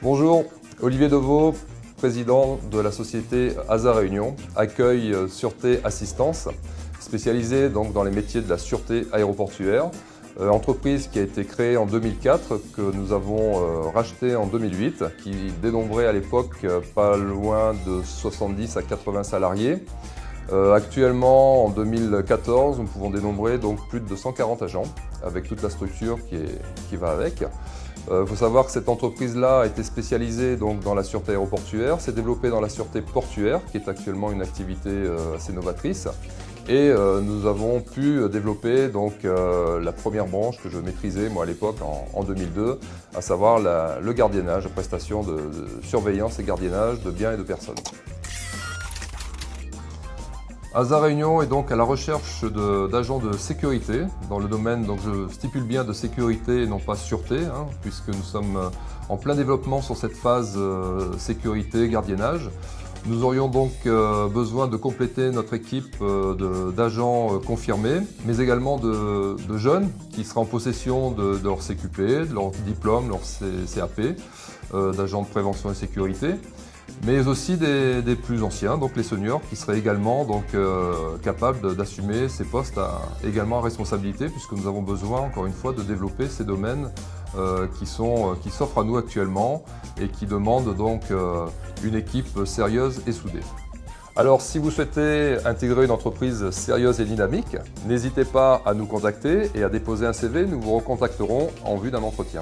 Bonjour, Olivier Deveau, président de la société ASA Réunion, accueil sûreté assistance, spécialisée donc dans les métiers de la sûreté aéroportuaire. Entreprise qui a été créée en 2004, que nous avons rachetée en 2008, qui dénombrait à l'époque pas loin de 70 à 80 salariés. Actuellement, en 2014, nous pouvons dénombrer donc plus de 140 agents, avec toute la structure qui va avec. Il faut savoir que cette entreprise-là a été spécialisée donc, dans la sûreté aéroportuaire, s'est développée dans la sûreté portuaire, qui est actuellement une activité assez novatrice. Et nous avons pu développer donc, la première branche que je maîtrisais moi à l'époque en 2002, à savoir le gardiennage, la prestation de surveillance et gardiennage de biens et de personnes. ASA Réunion est donc à la recherche d'agents de sécurité dans le domaine, donc je stipule bien de sécurité et non pas sûreté, puisque nous sommes en plein développement sur cette phase sécurité, gardiennage. Nous aurions donc besoin de compléter notre équipe d'agents confirmés, mais également de jeunes qui seraient en possession de leur CQP, de leur diplôme, leur CAP, d'agents de prévention et sécurité, mais aussi des plus anciens, donc les seniors, qui seraient également donc, capables d'assumer ces postes également à responsabilité, puisque nous avons besoin, encore une fois, de développer ces domaines qui s'offrent à nous actuellement et qui demandent donc une équipe sérieuse et soudée. Alors, si vous souhaitez intégrer une entreprise sérieuse et dynamique, n'hésitez pas à nous contacter et à déposer un CV, nous vous recontacterons en vue d'un entretien.